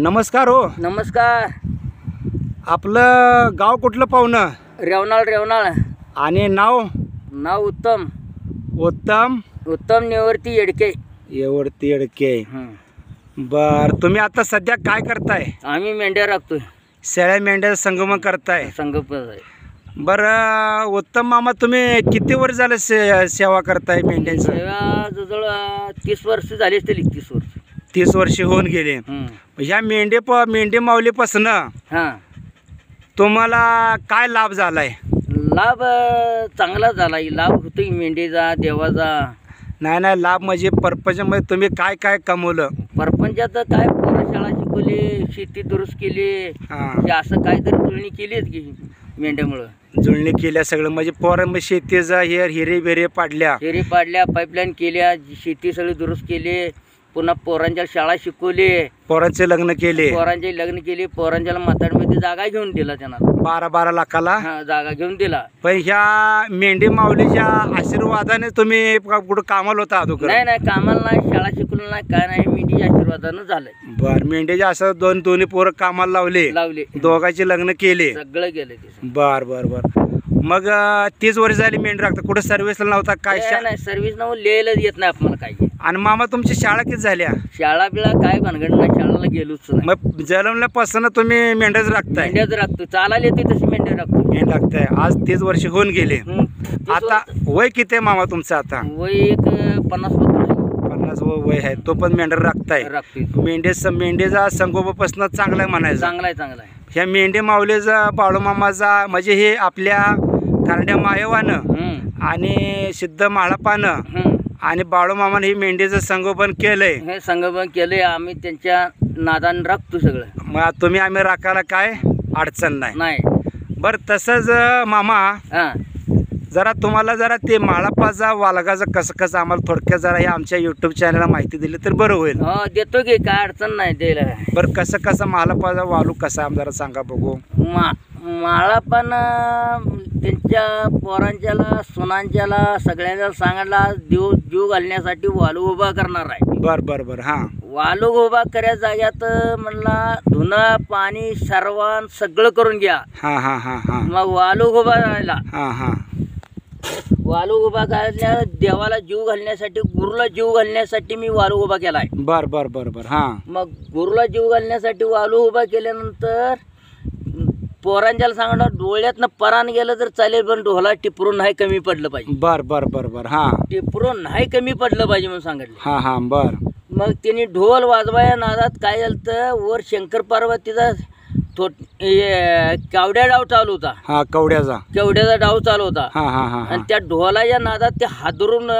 नमस्कार हो. नमस्कार. आपलं गाव कुठलं पाहुणं? रेवणाळ. आणि नाव? नाव उत्तम निवर्ती येडके. येवरती येडके. बर, तुम्ही आता सध्या काय करताय? आम्ही मेंढ्या राखतोय. शेळ्या मेंढ्या संगमन करताय? संगम. बरं उत्तम मामा, तुम्ही किती वर्ष झालं सेवा करताय मेंढ्यांची? जवळ 30 वर्ष झाली असतील. 30 वर्ष. 30 वर्ष होऊन गेले. ह्या मेंढे माऊलीपासून तुम्हाला काय लाभ झालाय? लाभ चांगला झाला. लाभ होतो मेंढीचा, देवाचा. नाही, लाभ म्हणजे परपंचामध्ये तुम्ही काय काय कमवलं? परपंचाचं काय, पोरं शाळा शिकवली, शेती दुरुस्त केली, असं काहीतरी जुळणी केलीच की मेंढ्यामुळं. जुळणी केल्या सगळं, म्हणजे पोरांमध्ये शेतीचा हिरे बिरे पाडल्या, पाईपलाईन केल्या, शेती सगळी दुरुस्त केली, पुन्हा पोरांच्या शाळा शिकवली, पोरांचे लग्न केले, पोरांच्या म्हातारमध्ये जागा घेऊन दिला त्यांना. 12 लाखाला जागा घेऊन दिला. पण ह्या मेंढी माऊलीच्या आशीर्वादाने तुम्ही कुठं कामाला होता अगोदर? नाही, कामाला नाही, शाळा शिकवलं नाही, काय नाही, मेंढीच्या आशीर्वादानं झालंय. बर, मेंढीच्या असं दोन्ही पोरं कामाला लावले, दोघांचे लग्न केले, सगळं केलं. बर. मग 30 वर्ष झाली मेंढी राखता. कुठं सर्व्हिसला नव्हता काय? नाही, सर्व्हिस नाव लिहायला येत नाही आपल्याला काही. आणि मामा तुमची शाळा किती झाल्या? शाळा बिळा काय भानगड नाही, शाळेला गेलोच नाही. मग जन्मल्यापासून तुम्ही मेंढ्याच राखताय? मेंढ्याच राखतो, चालायला येते तशी मेंढ्या राखतो. मेंढ राखताय. आज 30 वर्ष होऊन गेले. आता वय किती आहे मामा तुमचं? आता वय एक 50 वय आहे. तो पण मेंढर राखताय? मेंढ्याचा संगोपापासून चांगला आहे म्हणायचं. चांगला आहे. ह्या मेंढे माऊलीचा, बाळूमामाचा, म्हणजे हे आपल्या कारड्या मायवानं आणि सिद्ध माळापानं आणि बाळूमामानं ही मेंढीचं संगोपन केलंय. हे संगोपन केलंय. आम्ही त्यांच्या नादान राखतो सगळं. मग आम्ही राखायला काय अडचण नाही. बरं, तसंच मामा जरा तुम्हाला ते माळापाचा वालगाचं कसं आम्हाला थोडक्यात जरा हे आमच्या युट्यूब चॅनलला माहिती दिली तर बरं होईल. देतो की, काय अडचण नाही द्यायला. बरं, कसं माळापाचा वालू कसा जरा सांगा बघू. माळापान त्यांच्या पोरांच्याला, सुनांच्याला, सगळ्यांना सांगायला जीव घालण्यासाठी वालू उभा करणार आहे. बर. वालू उभा करायच्या जाग्यात म्हणला धुणं पाणी सर्वान सगळं करून घ्या. मग वालू उभा राहिला. वालू उभा करायला देवाला जीव घालण्यासाठी, गुरुला जीव घालण्यासाठी मी वालू उभा केलाय. बर. मग गुरुला जीव घालण्यासाठी वालू उभा केल्यानंतर पोरांच्याला सांगणार डोळ्यातनं परान गेलं तर चालेल, पण ढोला टिपरून नाही कमी पडलं पाहिजे. बर. टिपरून नाही कमी पडलं पाहिजे म्हणून सांगितलं. बर. मग त्यांनी ढोल वाजवाया नादात काय झालं तर वर शंकर पार्वतीचा कावड्या डाव चालू होता. केवड्याचा डाव चालू होता. आणि त्या ढोलाच्या नादात ते हादरून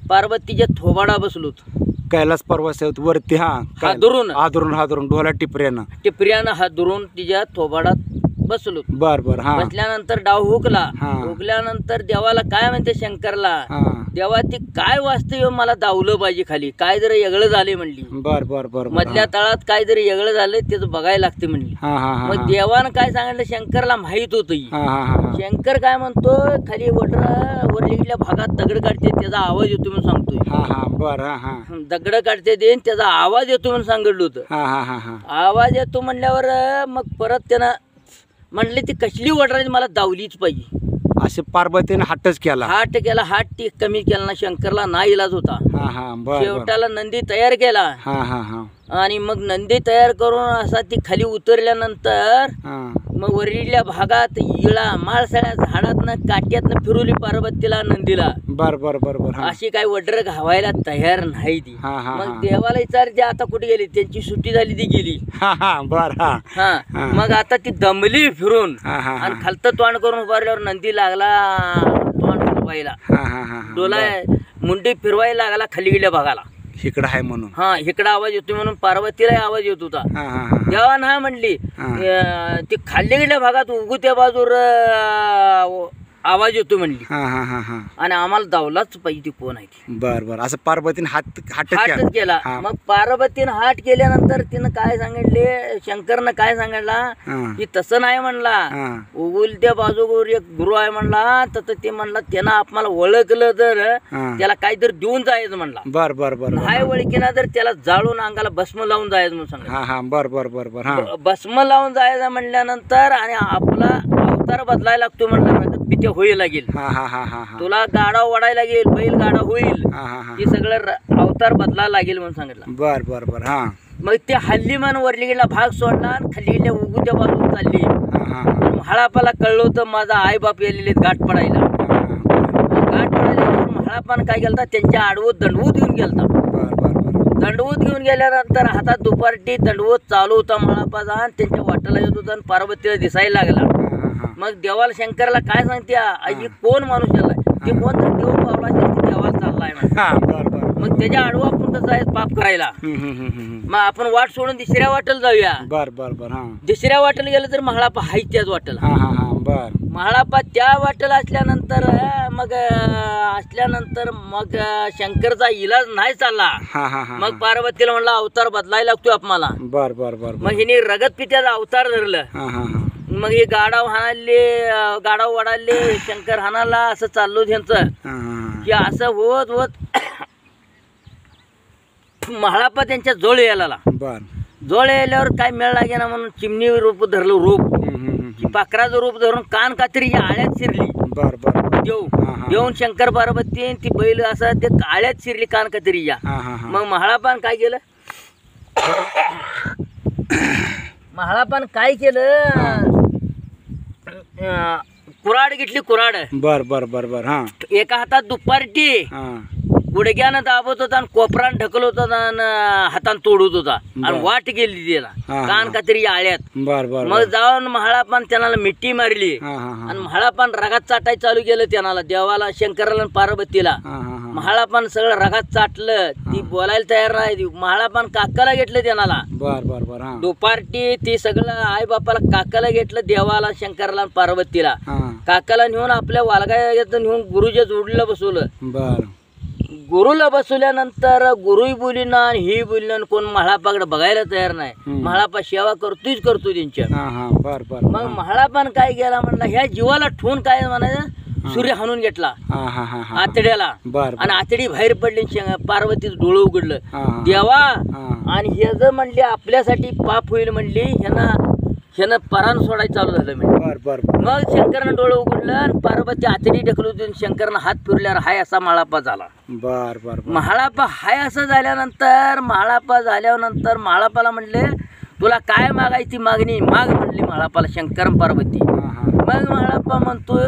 पार्वतीच्या थोबाडा बसलो होतो. कैलास पर्वत वरती हादरून ढोला टिपऱ्यानं हादरून तिच्या थोबाडात बसलो. बर. बसल्यानंतर डाव हुकल्यानंतर देवाला काय म्हणते, शंकरला, देवा ती काय वाचते मला दावलं पाहिजे खाली, काय जर वेगळं झाले म्हणली. बर. मधल्या तळात काय जरी वेगळं झालं त्याचं बघायला लागते म्हणली. मग देवानं काय सांगितलं, शंकरला माहित होत. शंकर काय म्हणतो, खाली वरलीच्या भागात दगड काढते त्याचा आवाज येतो म्हणून सांगतोय. दगड काढते देन त्याचा आवाज येतो म्हणून सांगितलं होतं. आवाज येतो म्हणल्यावर मग परत त्यानं म्हणले ती कसली वडराची मला दावलीच पाहिजे. असे पार्वतीने हाटच केला. हाट ती कमी केला ना, शंकरला ना इलाज होता. शेवटाला नंदी तयार केला. आणि मग नंदी तयार करून असा ती खाली उतरल्यानंतर मग वरील्या भागात इळा माळसळ्या झाडातनं काट्यातनं फिरवली पार्वतीला, नंदीला. बर. अशी काय वडर घावायला तयार नाही ती. मग देवाला विचारते आता कुठे गेली, त्यांची सुट्टी झाली ती गेली. मग आता ती दमली फिरून आणि खालतं तोंड करून उभारल्यावर नंदी लागला तोंड फिरवायला, डोला मुंडी फिरवायला लागला खाली गेल्या भागाला. इकडं आहे म्हणून इकडं आवाज येतो म्हणून पार्वतीला आवाज येत होता. देवा ना म्हणली ती खाली गेल्या भागात उगू त्या बाजूर आवाज येतो म्हणली. हा हा हा हा. आणि आम्हाला दावलाच पाहिजे ती कोण आहे ती. बर बर. असं पार्वतीने हातच हाटच केला. मग पार्वतीनं हाट केल्यानंतर तिनं काय सांगितले, शंकरनं काय सांगितलं की तसं नाही म्हणला, उगुलत्या बाजूवर एक गुरु आहे म्हणला, तर ते म्हणला त्यानं आपल्याला ओळखलं तर त्याला काहीतरी देऊन जायचं म्हणला. बर बर बर. हाय ओळखीना तर त्याला जाळून अंगाला भस्म लावून जायचं म्हणून सांगितलं. हा हा. बर बर बर बर. हा. भस्म लावून जायचं म्हणल्यानंतर आणि आपला अवतार बदलायला लागतो म्हणला, रगत पिते होईल लागेल, हा हा हा हा. तुला गाडा वडायला लागेल, बैल गाडा होईल, हा हा हा. हे सगळं अवतार बदलायला लागेल म्हणून सांगितलं. बर बर बर. हा. मग ते हल्ली मन वरली गेला भाग सोडला आणि खाली गेल्या उगूच्या बाजून चालली. हा हा. म्हाळापाला कळलं होतं माझा आई बाप गेलेले घाट पडायला. घाट पडायला म्हाळापान काय गेलता, त्यांच्या आडवत दंडवत घेऊन गेलता. बर बर बर. दंडवत घेऊन गेल्यानंतर हातात दुपारटी दंडवत चालू होता म्हाळापाचा आणि त्यांच्या वाटेला येत होता आणि पार्वतीला दिसायला लागला. मग देवाला शंकरला काय सांगते, आई कोण माणूस आलाय, ते कोण तर देव पावला देवाला चाललाय म्हणून. मग त्याच्या आडवा आपण कसं आहे पाप करायला. मग आपण वाट सोडून दुसऱ्या वाटेला जाऊया. बर बर बर. हा. दुसऱ्या वाटेला गेलं तर म्हाळापा हाय त्याच वाटेला. हा हा हा. बर. म्हाळापा त्या वाटेला असल्यानंतर मग शंकरचा इलाज नाही चालला. हा हा हा. मग पार्वतीला म्हणला अवतार बदलायला लागतोय आपल्याला. बर बर बर. मग हिने रगत पित्याचा अवतार धरलं. हा हा हा. मग हे गाडाव हाणाले, गाडाव वडाले, शंकर हाणाला, असं चाललो त्यांचं की असं होत होत म्हाळापा त्यांच्या जोळ यायला. बर. जोळ यायल्यावर काय मिळ लागे ना म्हणून चिमणी रूप धरलं, रूप पाखराचं रूप धरून कान कात्री आळ्यात शिरली. बर बर. देऊन शंकर पार्वती ती बैल असं ते आळ्यात शिरली कान कात्री या. मग म्हाळापान काय केलं, म्हाळापान काय केलं, कुराड घेतली, कुराड. बर बर बर बर. हा. एका हातात दुपारटी गुडघ्यानं दाबत होता आणि कोपरान ढकलत होता आणि हातान तोडत होता आणि वाट गेली त्याला कान कात्री आळ्यात. बर बर. मग जाऊन म्हाळापान त्यांना मिट्टी मारली आणि म्हाळापान रगात चाटाय चालू केलं त्यांना, देवाला, शंकराला, पार्वतीला. म्हाळापान सगळं रगात चाटलं, ती बोलायला तयार नाही. म्हाळापान काकाला घेतलं त्यांना. बर बर बर. दुपारटी ती सगळं आई बापाला काकाला घेतलं, देवाला, शंकराला, पार्वतीला. काकाला नेऊन आपल्या वालगायत नेऊन गुरुच्या जोडीला बसवलं. बर. गुरुला बसवल्यानंतर गुरुही बोलीना आणि ही बोलीना, कोण म्हाळापाकडे बघायला तयार नाही. म्हाळापा सेवा करतो त्यांच्या. मग म्हाळापान काय केला म्हणला, ह्या जीवाला ठेवून काय म्हणायचं, सूर्य हाणून घेतला आतड्याला आणि आतडी बाहेर पडली. पार्वतीचं डोळं उघडलं, देवा आणि हे जर म्हणले आपल्यासाठी पाप होईल म्हणली, ह्यानं परान सोडायचं चालू झालं म्हणजे. मग शंकरनं डोळं उघडलं आणि पार्वती आतडी ढकलून शंकरनं हात फिरल्यावर हाय असा म्हाळापा झाला. बर बर. म्हाळापा हाय असं झाल्यानंतर म्हाळापाला म्हणले तुला काय मागायची मागणी माग म्हणली म्हाळापाला शंकर पार्वती. मग म्हाळापा म्हणतोय,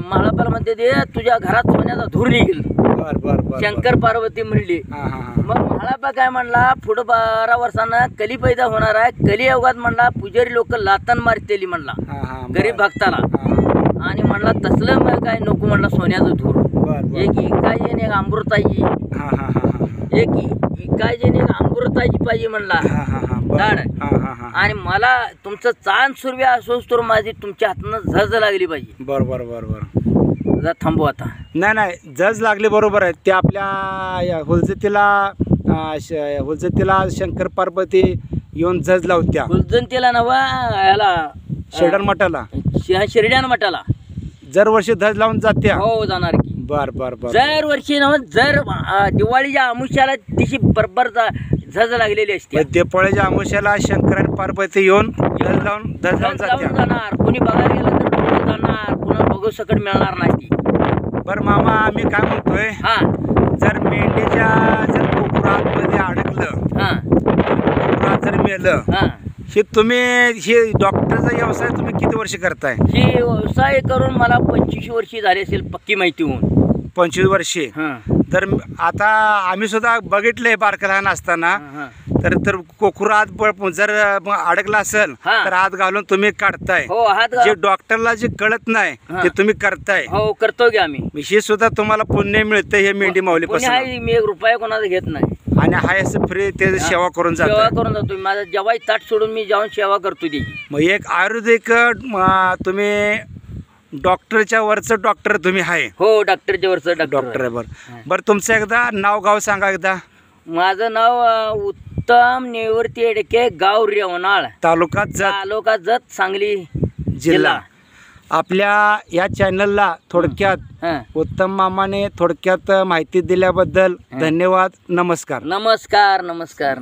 म्हाळापाला म्हणते ते तुझ्या घरात सोन्याचा धूर निघेल. शंकर पार्वती म्हणली. मग म्हाळापा काय म्हणला, पुढं 12 वर्षांना कली पैदा होणार आहे, कलियुगात म्हणला पुजारी लोक लातन मारतेली म्हणला गरीब भक्ताला. आणि म्हणला तसलं मग काय नको म्हणला, सोन्याचं धूर. एक इकायची एक अमृताची, एक इकायची एक अमृताची पाहिजे म्हणला झाड. आणि मला तुमचं चांद सुरवे असोच तर माझी तुमच्या हातनं झज लागली पाहिजे. बरोबर बरोबर. थांबू आता. नाही जज लागले, बरोबर आहे. ते आपल्या हुलजतीला शंकर पार्वती येऊन जज लावत्या. हुलजतीला नवा याला शेडन मठाला, शिरड्यान मठाला दरवर्षी धज लावून जात्या. हो जाणार की. बर बर बर. दरवर्षी नव जर दिवाळीच्या आमुष्याला तिची बरोबर झज लागलेली असते. दिवाळीच्या आमुष्याला शंकर आणि पार्वती येऊन धज लावून जाणार. कोणी बघायला गेलं तर जाणार, कुणा बघू सकट मिळणार नाही. बर मामा, आम्ही काय म्हणतोय, जर मेंढीच्या जर कोकरात मध्ये अडकलं, कोकरात जर मेलं, हे तुम्ही हे डॉक्टरचा व्यवसाय तुम्ही किती वर्ष करताय? हे व्यवसाय करून मला 25 वर्षी झाली असेल पक्की माहिती होऊन. 25 वर्षे. तर आता आम्ही सुद्धा बघितलंय बारका लहान असताना, तर कोकरात जर अडकला असेल तर हात घालून तुम्ही काढताय. जे डॉक्टरला जे कळत नाही ते तुम्ही करताय. हो करतो की आम्ही. हे सुद्धा तुम्हाला पुण्य मिळतं हे मेंढी माऊली पासून. मी 1 रुपया कोणाचा घेत नाही आणि हाय असं फ्री ते सेवा करून जातो. माझा जेव्हा ताट सोडून मी जाऊन सेवा करतो ती. मग एक आयुर्वेदिक तुम्ही डॉक्टरच्या वरचं डॉक्टर तुम्ही आहे. हो, डॉक्टरच्या वरचं डॉक्टर आहे. बरं तुमचं एकदा नाव गाव सांगा एकदा. माझं नाव उत्तम निवृत्ती येडके, गाव रेवनाळ, तालुका जत, सांगली जिल्हा. आपल्या या चॅनलला थोडक्यात उत्तम मामाने थोडक्यात माहिती दिल्याबद्दल धन्यवाद. नमस्कार. नमस्कार.